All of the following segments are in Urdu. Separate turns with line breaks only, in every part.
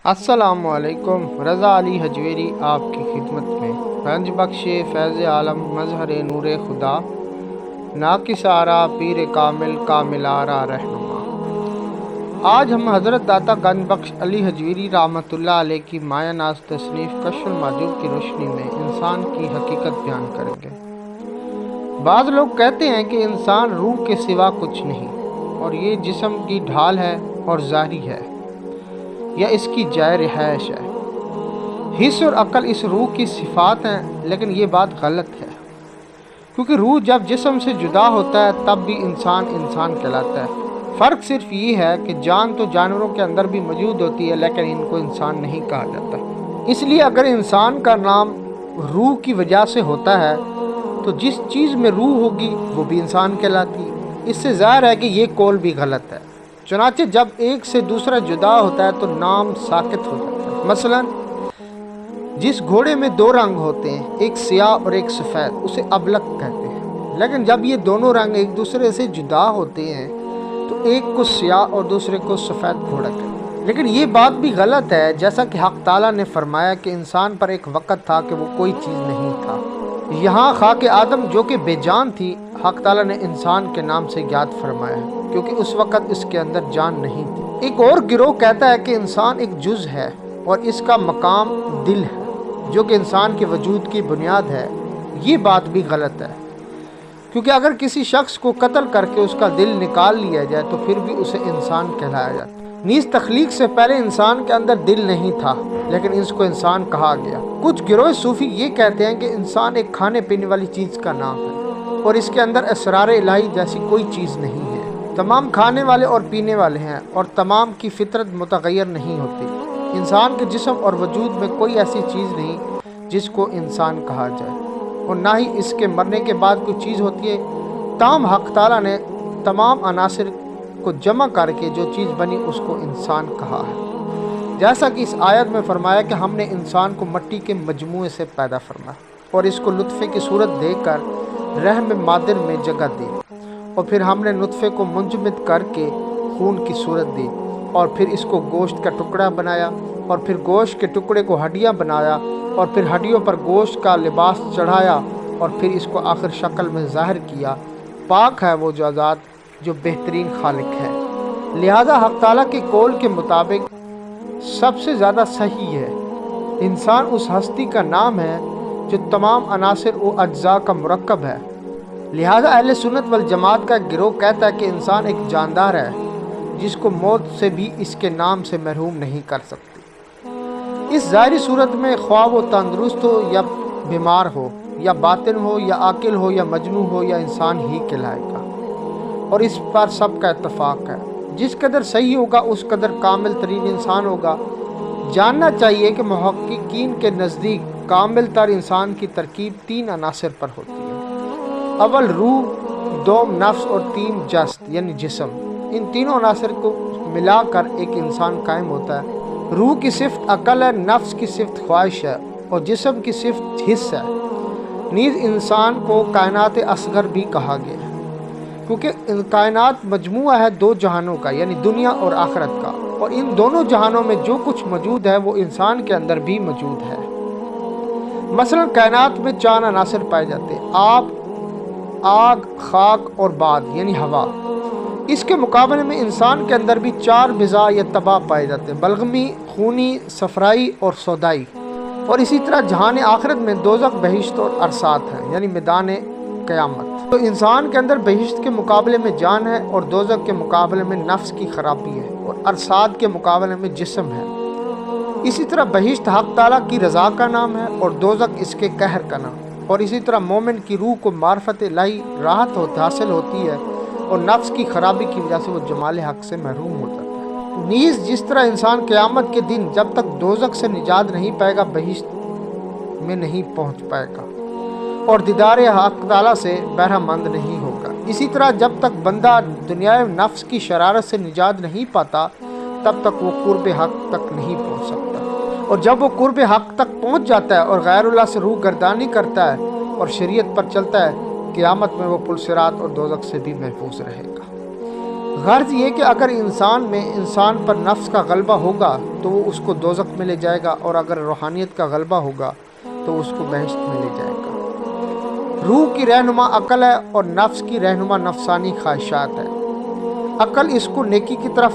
السلام علیکم، رضا علی حجویری آپ کی خدمت میں۔ رنج بخش فیض عالم مظہر نور خدا، ناقص آرا پیر کامل کامل آرا رہنما۔ آج ہم حضرت داتا گنج بخش علی حجویری رحمۃ اللہ علیہ کی مایہ ناز تصنیف کشف المحجوب کی روشنی میں انسان کی حقیقت بیان کریں گے۔ بعض لوگ کہتے ہیں کہ انسان روح کے سوا کچھ نہیں، اور یہ جسم کی ڈھال ہے اور ظاہری ہے، یا اس کی جائے رہائش ہے۔ حس اور عقل اس روح کی صفات ہیں، لیکن یہ بات غلط ہے، کیونکہ روح جب جسم سے جدا ہوتا ہے تب بھی انسان کہلاتا ہے۔ فرق صرف یہ ہے کہ جان تو جانوروں کے اندر بھی موجود ہوتی ہے، لیکن ان کو انسان نہیں کہا جاتا۔ اس لیے اگر انسان کا نام روح کی وجہ سے ہوتا ہے تو جس چیز میں روح ہوگی وہ بھی انسان کہلاتی ہے۔ اس سے ظاہر ہے کہ یہ قول بھی غلط ہے۔ چنانچہ جب ایک سے دوسرا جدا ہوتا ہے تو نام ساکت ہو جاتا ہے۔ مثلا جس گھوڑے میں دو رنگ ہوتے ہیں، ایک سیاہ اور ایک سفید، اسے ابلق کہتے ہیں۔ لیکن جب یہ دونوں رنگ ایک دوسرے سے جدا ہوتے ہیں تو ایک کو سیاہ اور دوسرے کو سفید گھوڑا کہتے ہیں۔ لیکن یہ بات بھی غلط ہے، جیسا کہ حق تعالیٰ نے فرمایا کہ انسان پر ایک وقت تھا کہ وہ کوئی چیز نہیں تھا۔ یہاں خاک آدم جو کہ بے جان تھی، حق تعالیٰ نے انسان کے نام سے یاد فرمایا ہے، کیونکہ اس وقت اس کے اندر جان نہیں تھی۔ ایک اور گروہ کہتا ہے کہ انسان ایک جز ہے اور اس کا مقام دل ہے، جو کہ انسان کے وجود کی بنیاد ہے۔ یہ بات بھی غلط ہے، کیونکہ اگر کسی شخص کو قتل کر کے اس کا دل نکال لیا جائے تو پھر بھی اسے انسان کہلایا جاتا ہے۔ نیز تخلیق سے پہلے انسان کے اندر دل نہیں تھا، لیکن اس کو انسان کہا گیا۔ کچھ گروہ صوفی یہ کہتے ہیں کہ انسان ایک کھانے پینے والی چیز کا نام ہے اور اس کے اندر اسرار الہی جیسی کوئی چیز نہیں ہے۔ تمام کھانے والے اور پینے والے ہیں، اور تمام کی فطرت متغیر نہیں ہوتی۔ انسان کے جسم اور وجود میں کوئی ایسی چیز نہیں جس کو انسان کہا جائے، اور نہ ہی اس کے مرنے کے بعد کوئی چیز ہوتی ہے۔ تاہم حق تعالیٰ نے تمام عناصر کو جمع کر کے جو چیز بنی اس کو انسان کہا ہے، جیسا کہ اس آیت میں فرمایا کہ ہم نے انسان کو مٹی کے مجموعے سے پیدا فرمایا اور اس کو نطفے کی صورت دے کر رحم مادر میں جگہ دی، اور پھر ہم نے نطفے کو منجمد کر کے خون کی صورت دی، اور پھر اس کو گوشت کا ٹکڑا بنایا، اور پھر گوشت کے ٹکڑے کو ہڈیاں بنایا، اور پھر ہڈیوں پر گوشت کا لباس چڑھایا، اور پھر اس کو آخر شکل میں ظاہر کیا۔ پاک ہے وہ ذات جو بہترین خالق ہے۔ لہذا حق تعالیٰ کے قول کے مطابق سب سے زیادہ صحیح ہے، انسان اس ہستی کا نام ہے جو تمام عناصر و اجزاء کا مرکب ہے۔ لہذا اہل سنت والجماعت کا گروہ کہتا ہے کہ انسان ایک جاندار ہے جس کو موت سے بھی اس کے نام سے محروم نہیں کر سکتی۔ اس ظاہری صورت میں خواہ وہ تندرست ہو یا بیمار ہو، یا باطن ہو یا عاقل ہو یا مجنون ہو، یا انسان ہی کہلائے گا، اور اس پر سب کا اتفاق ہے۔ جس قدر صحیح ہوگا اس قدر کامل ترین انسان ہوگا۔ جاننا چاہیے کہ محققین کے نزدیک کامل تر انسان کی ترکیب 3 عناصر پر ہوتی ہے: اول روح، دوم نفس، اور 3 جسد یعنی جسم۔ ان تینوں عناصر کو ملا کر ایک انسان قائم ہوتا ہے۔ روح کی صفت عقل ہے، نفس کی صفت خواہش ہے، اور جسم کی صفت حس ہے۔ نیز انسان کو کائنات اصغر بھی کہا گیا ہے، کیونکہ کائنات مجموعہ ہے 2 جہانوں کا، یعنی دنیا اور آخرت کا، اور ان دونوں جہانوں میں جو کچھ موجود ہے وہ انسان کے اندر بھی موجود ہے۔ مثلا کائنات میں 4 عناصر پائے جاتے ہیں: آگ، خاک اور باد یعنی ہوا۔ اس کے مقابلے میں انسان کے اندر بھی 4 بضاء یا طبع پائے جاتے ہیں: بلغمی، خونی، صفرائی اور سودائی۔ اور اسی طرح جہان آخرت میں دوزخ، بہشت اور ارصاد ہیں، یعنی میدان قیامت۔ تو انسان کے اندر بہشت کے مقابلے میں جان ہے، اور دوزخ کے مقابلے میں نفس کی خرابی ہے، اور ارصاد کے مقابلے میں جسم ہے۔ اسی طرح بہشت حق تعالیٰ کی رضا کا نام ہے، اور دوزخ اس کے قہر کا نام۔ اور اسی طرح مومن کی روح کو معرفت الہی راحت حاصل ہوتی ہے، اور نفس کی خرابی کی وجہ سے وہ جمال حق سے محروم ہو جاتا ہے۔ نیز جس طرح انسان قیامت کے دن جب تک دوزخ سے نجات نہیں پائے گا بہشت میں نہیں پہنچ پائے گا، اور دیدار حق تعالیٰ سے بہرہ مند نہیں ہوگا، اسی طرح جب تک بندہ دنیا نفس کی شرارت سے نجات نہیں پاتا تب تک وہ قرب حق تک نہیں پہنچ سکتا، اور جب وہ قرب حق تک پہنچ جاتا ہے اور غیر اللہ سے روح گردانی کرتا ہے اور شریعت پر چلتا ہے، قیامت میں وہ پل صراط اور دوزخ سے بھی محفوظ رہے گا۔ غرض یہ کہ اگر انسان پر نفس کا غلبہ ہوگا تو وہ اس کو دوزخ میں لے جائے گا، اور اگر روحانیت کا غلبہ ہوگا تو اس کو بہشت میں لے جائے گا۔ روح کی رہنما عقل ہے اور نفس کی رہنما نفسانی خواہشات ہے۔ عقل اس کو نیکی کی طرف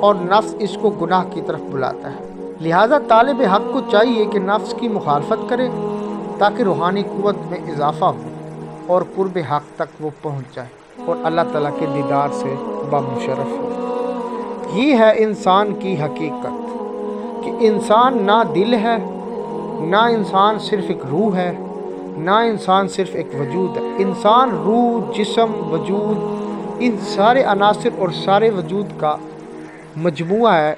اور نفس اس کو گناہ کی طرف بلاتا ہے۔ لہٰذا طالب حق کو چاہیے کہ نفس کی مخالفت کرے تاکہ روحانی قوت میں اضافہ ہو اور قرب حق تک وہ پہنچ جائے اور اللہ تعالیٰ کے دیدار سے بامشرف ہو۔ یہ ہے انسان کی حقیقت کہ انسان نہ دل ہے، نہ انسان صرف ایک روح ہے، نہ انسان صرف ایک وجود ہے۔ انسان روح، جسم، وجود، ان سارے عناصر اور سارے وجود کا مجموعہ ہے۔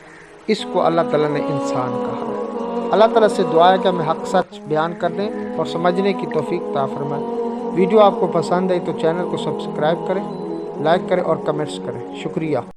اس کو اللہ تعالیٰ نے انسان کہا ہے۔ اللہ تعالیٰ سے دعا ہے کہ ہمیں حق سچ بیان کرنے اور سمجھنے کی توفیق عطا فرمائے۔ ویڈیو آپ کو پسند آئی تو چینل کو سبسکرائب کریں، لائک کریں اور کمنٹس کریں۔ شکریہ۔